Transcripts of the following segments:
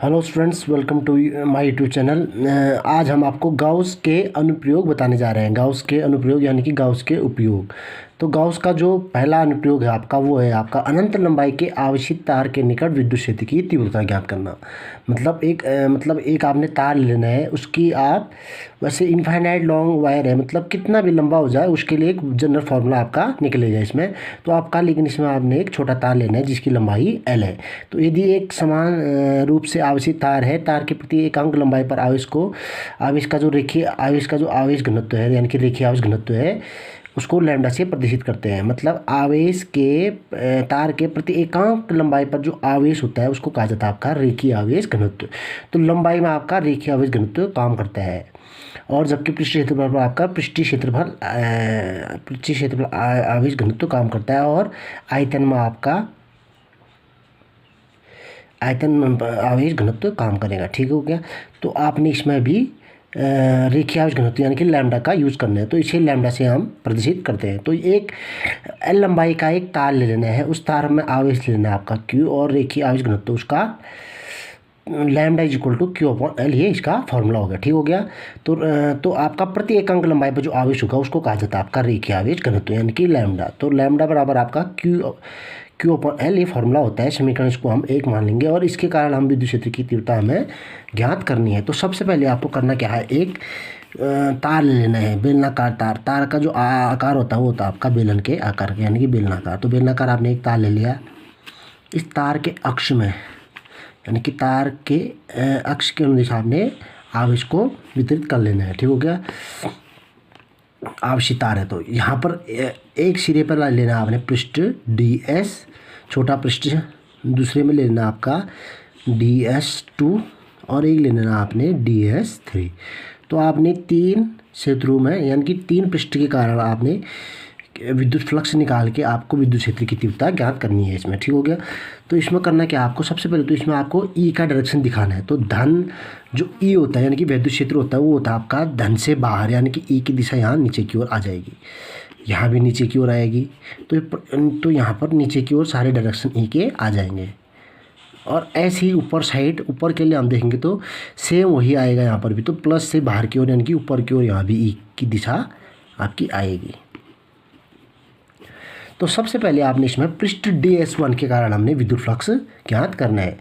Hello students, welcome to my YouTube channel. आज हम आपको गाउस के अनुप्रयोग बताने जा रहे हैं। गाउस के अनुप्रयोग यानी कि गाउस के उपयोग। तो गाउस का जो पहला अनुप्रयोग है आपका वो है आपका अनंत लंबाई के आवेशित तार के निकट विद्युत क्षेत्र की तीव्रता ज्ञात करना। मतलब एक आपने तार लेना है, उसकी आप वैसे इनफाइनाइट लॉन्ग वायर है, मतलब कितना भी लंबा हो जाए उसके लिए एक जनरल फार्मूला आपका निकलेगा इसमें। तो आपका लेकिन इसमें आपने एक छोटा तार लेना है जिसकी लंबाई L है। तो यदि एक समान रूप से आवेशित तार है, तार के प्रति एकांक लंबाई पर आवेश का जो आवेश घनत्व है यानी कि रेखीय आवेश घनत्व है उसको लैम्डा से प्रदर्शित करते हैं। मतलब आवेश के तार के प्रति एकांक लंबाई पर जो आवेश होता है उसको कहा जाता है आपका रेखीय आवेश घनत्व। तो लंबाई में आपका रेखीय आवेश घनत्व काम करता है। और जबकि पृष्ठीय क्षेत्रफल पर आपका पृष्ठीय क्षेत्रफल आवेश घनत्व काम करता है। और आयतन में आपका आवेश घनत्व काम करेगा। ठीक हो गया। तो आपने इसमें भी रेखीय आवेश घनत्व यानी कि लैम्डा का यूज़ करना है, तो इसे लैम्डा से हम प्रदर्शित करते हैं। तो एक L लंबाई का एक तार ले लेना है, उस तार में आवेश लेना है आपका Q और रेखीय आवेश घनत्व उसका lambda is equal to Q/L, ये इसका फॉर्मूला हो गया। ठीक हो गया। तो आपका प्रति एकांक लंबाई पर जो आवेश होगा उसको कहा जाता है आपका रेखीय आवेश घनत्व यानी कि लैम्डा। तो लैम्डा बराबर आपका Q/L ये फॉर्मूला होता है। समीकरण इसको हम एक मान लेंगे और इसके कारण हम विद्युत क्षेत्र की तीव्रता हमें ज्ञात करनी है। तो सबसे पहले आपको करना क्या है, एक तार ले लेना है, बेलनाकार तार। तार का जो आकार होता है वो होता है आपका बेलन के आकार का यानी कि बेलनाकार। तो बेलनाकार आपने एक तार ले लिया, इस तार के अक्ष में यानी कि तार के अक्ष के अनुदिश आपने आवेश को वितरित कर लेना है। ठीक हो गया। आवेशित तार है तो यहाँ पर एक सिरे पर लेना आपने पृष्ठ DS, छोटा पृष्ठ, दूसरे में लेना आपका DS2 और एक लेना आपने DS3। तो आपने तीन क्षेत्रों में यानी कि तीन पृष्ठ के कारण आपने विद्युत फ्लक्स निकाल के आपको विद्युत क्षेत्र की तीव्रता ज्ञात करनी है इसमें। ठीक हो गया। तो इसमें करना क्या आपको, सबसे पहले तो इसमें आपको E का डायरेक्शन दिखाना है। तो धन जो E होता है यानी कि विद्युत क्षेत्र होता है वो होता है आपका धन से बाहर, यानी कि E की दिशा यहाँ नीचे की ओर आ जाएगी, यहाँ भी नीचे की ओर आएगी। तो यहाँ पर नीचे की ओर सारे डायरेक्शन E के आ जाएंगे। और ऐसे ही ऊपर साइड, ऊपर के लिए हम देखेंगे तो सेम वही आएगा यहाँ पर भी। तो प्लस से बाहर की ओर यानी कि ऊपर की ओर यहाँ भी E की दिशा आपकी आएगी। तो सबसे पहले आपने इसमें पृष्ठ DS1 के कारण हमने विद्युत फ्लक्स ज्ञात करना है।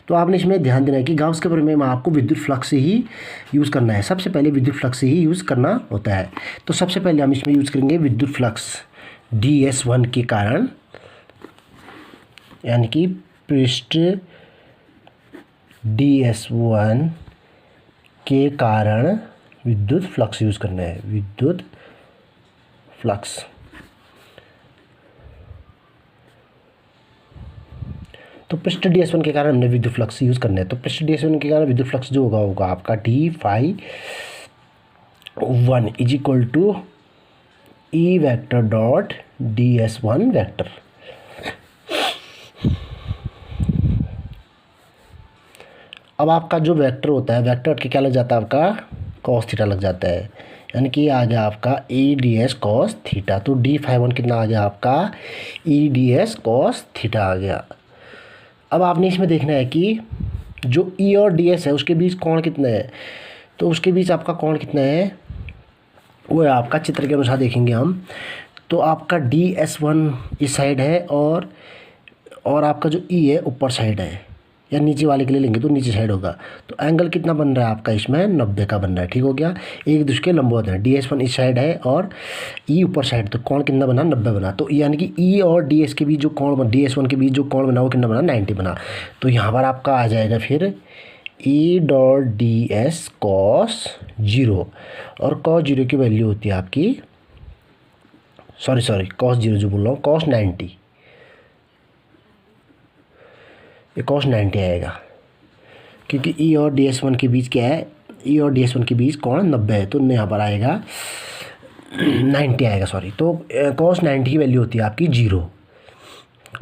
तो आपने इसमें ध्यान देना है कि गाउस के प्रमेय में आपको विद्युत फ्लक्स से ही यूज़ करना है। सबसे पहले विद्युत फ्लक्स से ही यूज़ करना होता है। तो सबसे पहले हम इसमें यूज़ करेंगे विद्युत फ्लक्स DS1 के कारण, यानी कि पृष्ठ DS1 के कारण विद्युत फ्लक्स यूज़ करना है। विद्युत फ्लक्स तो पृष्ठ DS1 के कारण हमने विद्युत फ्लक्स यूज़ करना है। तो पृष्ठ DS1 के कारण विद्युत फ्लक्स जो होगा आपका d∅1 is equal to E vector dot DS1 vector. अब आपका जो वेक्टर होता है, वेक्टर के क्या लग जाता है आपका cos थीटा लग जाता है, यानी कि आ गया आपका EDS cos थीटा। तो d∅1 कितना आ गया आपका EDS cos थीटा आ गया। अब आपने इसमें देखना है कि जो E और DS है उसके बीच कोण कितना है। तो उसके बीच आपका कोण कितना है वो है आपका, चित्र के अनुसार देखेंगे हम। तो आपका DS1 इस साइड है और आपका जो E है ऊपर साइड है, या नीचे वाले के लिए लेंगे तो नीचे साइड होगा। तो एंगल कितना बन रहा है आपका इसमें 90 का बन रहा है। ठीक हो गया। एक दूसरे के लंबवत है। DS1 इस साइड है और E ऊपर साइड, तो कोण कितना बना 90 बना। तो यानी कि E और DS के बीच जो कोण बना, DS1 के बीच जो कोण बना वो कितना बना 90 बना। तो यहाँ पर आपका आ जाएगा फिर E डॉट DS cos 0, और cos 0 की वैल्यू होती है आपकी सॉरी cos 0 जो बोल रहा हूँ cos 90, ये cos 90 आएगा क्योंकि E और DS1 के बीच क्या है, E और DS1 के बीच कोण 90 है। तो यहाँ पर आएगा 90 आएगा, सॉरी। तो cos 90 की वैल्यू होती है आपकी 0।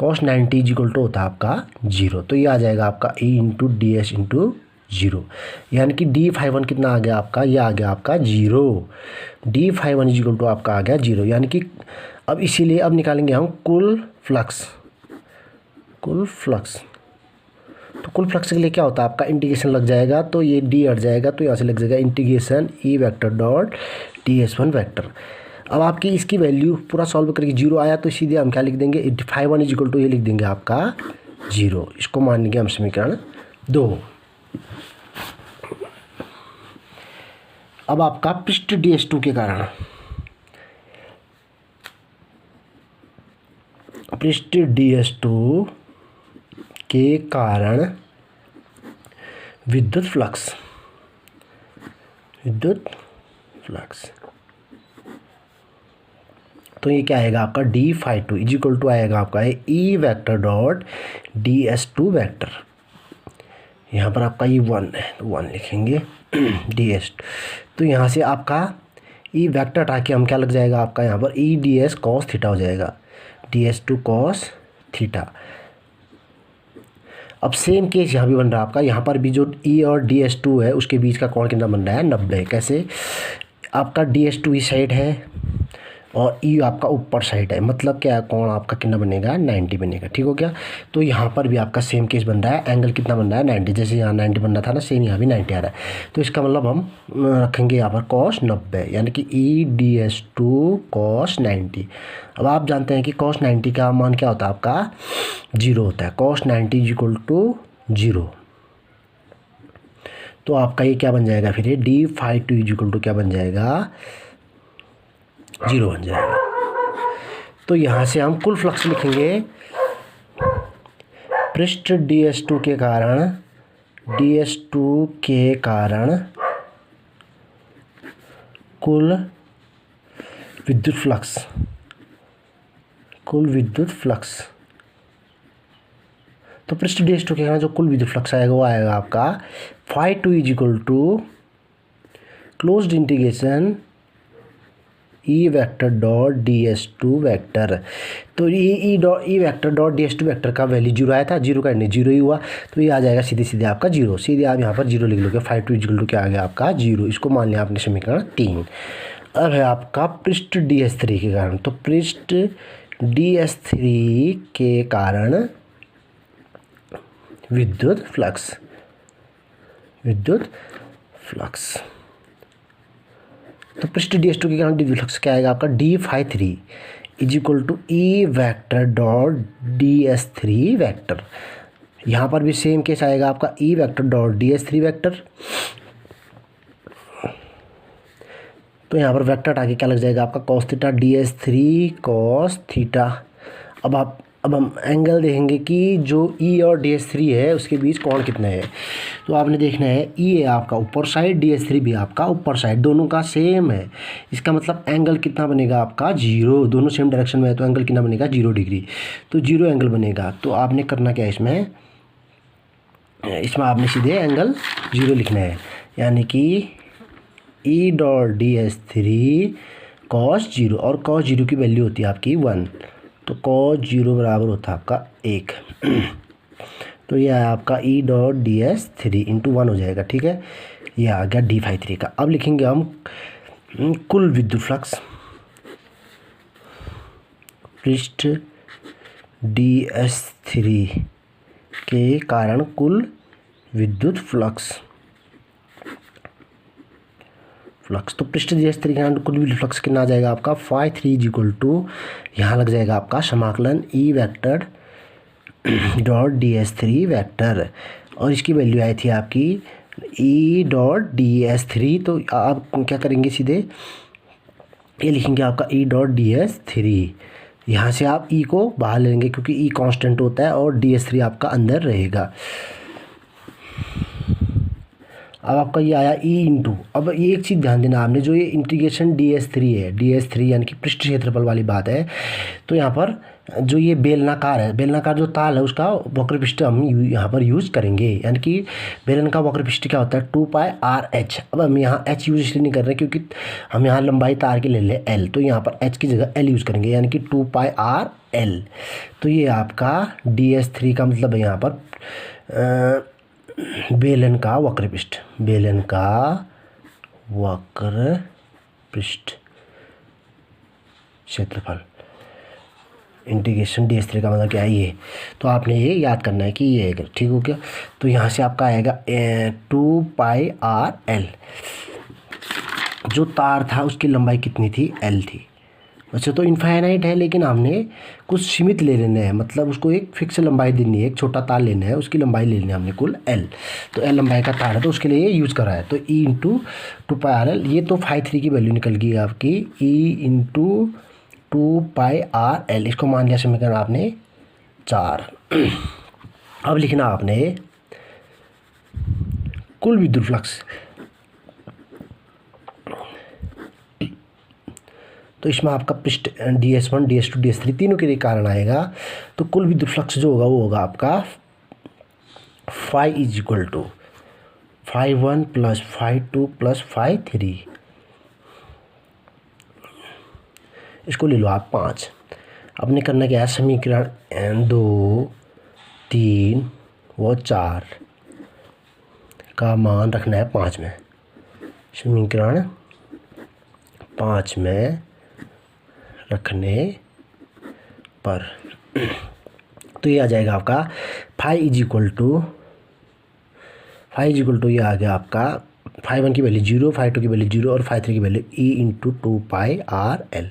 cos 90 इज इक्वल टू होता है आपका 0। तो ये आ जाएगा आपका E इंटू DS इंटू 0, यानी कि d∅1 कितना आ गया आपका, ये आ गया आपका 0। d∅1 इज इक्वल टू आपका आ गया 0, यानी कि अब इसीलिए अब निकालेंगे हम कुल फ्लक्स। तो कुल फ्लक्स के लिए क्या होता है आपका इंटीग्रेशन लग जाएगा, तो ये डी हट जाएगा, तो यहाँ से लग जाएगा integration E vector dot D S one vector. अब आपकी इसकी वैल्यू पूरा सॉल्व करके जीरो आया तो सीधे हम क्या लिख देंगे, five one is equal to ये लिख देंगे आपका जीरो। इसको मान लेंगे हम समीकरण 2। अब आपका पृष्ठ डी एस टू के कारण, पृष्ठ डी एस टू के कारण विद्युत फ्लक्स, विद्युत फ्लक्स, तो ये क्या आएगा आपका D phi two is equal to आएगा आपका E vector dot D S two vector. यहाँ पर आपका ये वन है तो वन लिखेंगे डी एस, तो यहाँ से आपका ई वेक्टर हटा के हम क्या लग जाएगा आपका यहाँ पर E d s cos theta हो जाएगा, d S two cos theta. अब सेम केस यहाँ भी बन रहा है आपका, यहाँ पर भी जो ई और डी एस टू है उसके बीच का कोण कितना बन रहा है 90। कैसे, आपका डी एस टू इस साइड है और ई आपका ऊपर साइड है, मतलब क्या है कोण आपका कितना बनेगा 90 बनेगा। ठीक हो गया। तो यहाँ पर भी आपका सेम केस बन रहा है, एंगल कितना बन रहा है 90, जैसे यहाँ 90 बन रहा था ना सेम यहाँ भी 90 आ रहा है। तो इसका मतलब हम रखेंगे यहाँ पर कॉस 90, यानी कि E d S two cos 90। अब आप जानते हैं कि कॉस 90 का मान क्या होता है आपका 0 होता है, कॉस 90 इज इक्वल टू 0। तो आपका ये क्या बन जाएगा फिर ये d phi two is equal to क्या बन जाएगा 0 बन जाएगा। तो यहाँ से हम कुल फ्लक्स लिखेंगे, पृष्ठ डी एस टू के कारण, डी एस टू के कारण कुल विद्युत फ्लक्स, कुल विद्युत फ्लक्स। तो पृष्ठ डी एस टू के कारण जो कुल विद्युत फ्लक्स आएगा वो आएगा आपका phi two is equal to closed integration E vector dot D S two vector. तो E vector dot D S two vector का वैल्यू 0 आया था, 0 का 0 ही हुआ, तो ये आ जाएगा सीधे सीधे आपका 0। सीधे आप यहाँ पर 0 लिख लोगे, फाइव टू इक्वल टू क्या आ गया आपका 0। इसको मान लिया आपने समीकरण 3। अब है आपका पृष्ठ डी एस थ्री के कारण, तो पृष्ठ डी एस थ्री के कारण विद्युत फ्लक्स, विद्युत फ्लक्स। तो पृष्ठ डी एस टू के कारण विद्युत फ्लक्स क्या आएगा आपका D phi three is equal to E vector dot D S three vector. यहाँ पर भी सेम केस आएगा आपका E vector dot D S three vector. तो यहाँ पर वेक्टर आगे क्या लग जाएगा आपका cos theta D S three cos theta. अब हम एंगल देखेंगे कि जो ई और डी एस थ्री है उसके बीच कोण कितने हैं। तो आपने देखना है ई है आपका ऊपर साइड, डी एस थ्री भी आपका ऊपर साइड, दोनों का सेम है। इसका मतलब एंगल कितना बनेगा आपका 0, दोनों सेम डायरेक्शन में है तो एंगल कितना बनेगा 0 डिग्री। तो 0 एंगल बनेगा। तो आपने करना क्या है इसमें आपने सीधे एंगल 0 लिखना है, यानी कि ई dot D S three cos 0, और कॉस 0 की वैल्यू होती है आपकी 1, तो कॉस 0 बराबर होता है आपका 1। तो यह है आपका E dot D S three into 1 हो जाएगा। ठीक है, यह आ गया डी फाई थ्री का। अब लिखेंगे हम कुल विद्युत फ्लक्स, पृष्ठ डी एस थ्री के कारण कुल विद्युत फ्लक्स, तो पृष्ठ डी एस थ्री के कारण कुल विद्युत फ्लक्स कितना आ जाएगा आपका phi three is equal to, यहाँ लग जाएगा आपका समाकलन E vector dot D S three vector, और इसकी वैल्यू आई थी आपकी E dot D S three. तो आप क्या करेंगे सीधे ये लिखेंगे आपका E dot D S three, यहाँ से आप ई को बाहर लेंगे क्योंकि ई कांस्टेंट होता है और डी एस थ्री आपका अंदर रहेगा। अब आपका ये आया ई इंटू, अब ये एक चीज़ ध्यान देना आपने, जो ये इंटीग्रेशन डी एस थ्री है, डी एस थ्री यानी कि पृष्ठ क्षेत्रफल वाली बात है। तो यहाँ पर जो ये बेलनाकार है, बेलनाकार जो ताल है उसका वक्र पृष्ठ हम यहाँ पर यूज़ करेंगे, यानी कि बेलन का वक्र पृष्ठ क्या होता है 2 पाई आर एच। अब हम यहाँ एच यूज इसलिए नहीं कर रहे क्योंकि हम यहाँ लंबाई तार की ले लें एल, तो यहाँ पर एच की जगह एल यूज़ करेंगे, यानी कि 2 पाई आर एल। तो ये आपका डी एस थ्री का मतलब है यहाँ पर बेलन का वक्र पृष्ठ, बेलन का वक्र पृष्ठ क्षेत्रफल इंटीग्रेशन ds3 का मतलब क्या है ये, तो आपने ये याद करना है कि ये है, ठीक हो गया। तो यहाँ से आपका आएगा 2πr_l। जो तार था उसकी लंबाई कितनी थी, l थी। वैसे तो इनफाइनाइट है, लेकिन हमने कुछ सीमित ले लेना है, मतलब उसको एक फिक्स लंबाई देनी है, एक छोटा तार लेना है, उसकी लंबाई ले लेनी है हमने कुल l। तो l लंबाई का तार है, तो उसके लिए ये यूज़ करा है। तो e इंटू 2πr_l, ये तो φ3 की वैल्यू निकल गई आपकी, e इंटू 2πr_l, इसको मान लिया समीकरण आपने 4। अब लिखना आपने कुल विद्युत फ्लक्स। तो इसमें आपका पृष्ठ ds1 ds2 ds3 तीनों के लिए कारण आएगा। तो कुल विद्युत फ्लक्स जो होगा वो होगा आपका φ = φ1 + φ2 + φ3। इसको ले लो आप 5। अपने करना क्या है, समीकरण 2 3 व 4 का मान रखना है 5 में। समीकरण 5 में रखने पर तो ये आ जाएगा आपका φ = ये आ गया आपका φ1 की वैल्यू 0, φ2 की वैल्यू 0 और φ3 की वैल्यू e इंटू 2πr_l।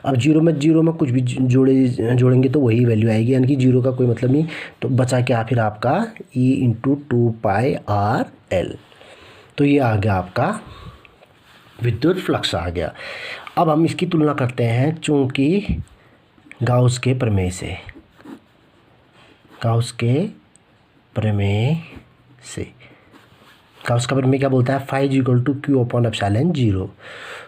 अब जीरो में कुछ भी जोड़ेंगे तो वही वैल्यू आएगी, यानी कि जीरो का कोई मतलब नहीं। तो बचा क्या फिर आपका e इंटू 2πr_l। तो ये आ गया आपका विद्युत फ्लक्स आ गया। अब हम इसकी तुलना करते हैं चूंकि गाउस के प्रमेय से। गाउस का प्रमेय क्या बोलता है, φ = q/ε0।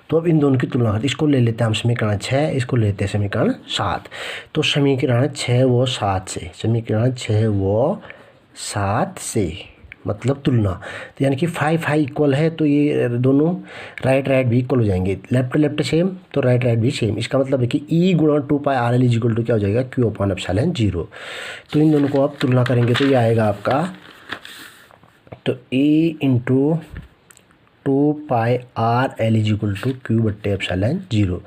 तो अब इन दोनों की तुलना करते, इसको ले लेते हैं हम समीकरण 6, इसको लेते हैं समीकरण 7। तो समीकरण 6 व 7 से मतलब तुलना, तो यानी कि φ इक्वल है, तो ये दोनों राइट भी इक्वल हो जाएंगे, लेफ्ट सेम तो राइट भी सेम। इसका मतलब है कि e × 2πr_l = क्या हो जाएगा, q/ε0। तो इन दोनों को आप तुलना करेंगे तो ये आएगा आपका, तो e इंटू 2πr_l = q/ε0।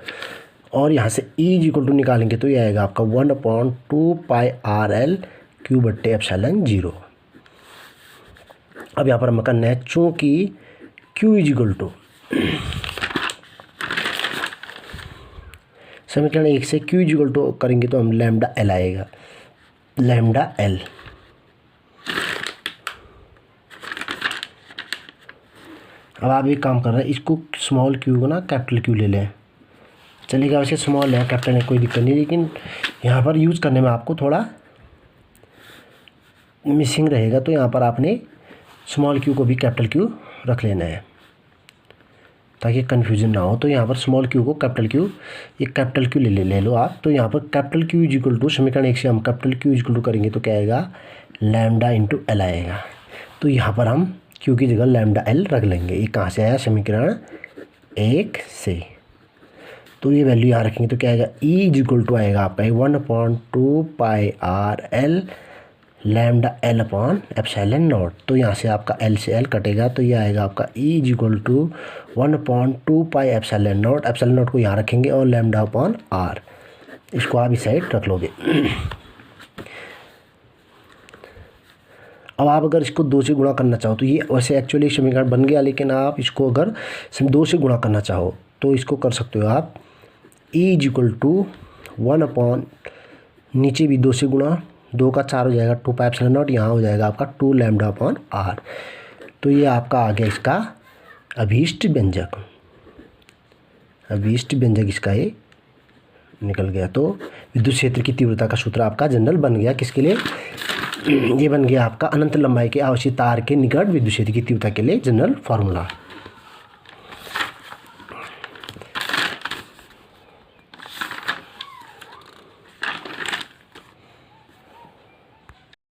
और यहाँ से e = निकालेंगे तो ये आएगा आपका 1/2πr_l q/ε0। अब यहाँ पर हम करना है चूँकि q = समीकरण 1 से q = करेंगे तो हम λl आएगा, λl। अब आप एक काम कर रहे हैं, इसको स्मॉल q को ना कैपिटल Q ले लें, चलेगा। वैसे स्मॉल है कैपिटल है कोई दिक्कत नहीं, लेकिन यहाँ पर यूज़ करने में आपको थोड़ा मिसिंग रहेगा, तो यहाँ पर आपने स्मॉल q को भी कैपिटल Q रख लेना है ताकि कन्फ्यूजन ना हो। तो यहाँ पर स्मॉल q को कैपिटल Q, ये कैपिटल Q ले लो आप। तो यहाँ पर कैपिटल Q = समीकरण 1 से हम कैपिटल Q = करेंगे तो क्या आएगा, λ/l आएगा। तो यहाँ पर हम q की जगह λl रख लेंगे। ये कहाँ से आया, समीकरण 1 से। तो ये वैल्यू यहाँ रखेंगे तो क्या आएगा, e = आएगा आपका 1/2πr_l λl/ε0। तो यहाँ से आपका l से l कटेगा, तो ये आएगा आपका e = 1/2πε0। ε0 को यहाँ रखेंगे और λ/r, इसको आप इस साइड रख लोगे। अब आप अगर इसको 2 से गुणा करना चाहो तो ये वैसे एक्चुअली समीकरण बन गया, लेकिन आप इसको अगर 2 से गुणा करना चाहो तो इसको कर सकते हो आप, e = 1/, नीचे भी 2 से गुणा, 2 का 4 हो जाएगा 2πε0, यहाँ हो जाएगा आपका 2λ/r। तो ये आपका आ गया इसका अभीष्ट व्यंजक इसका ये निकल गया। तो विद्युत क्षेत्र की तीव्रता का सूत्र आपका जनरल बन गया, किसके लिए, ये बन गया आपका अनंत लंबाई के आवेशित तार के निकट विद्युत क्षेत्र की तीव्रता के लिए जनरल फार्मूला।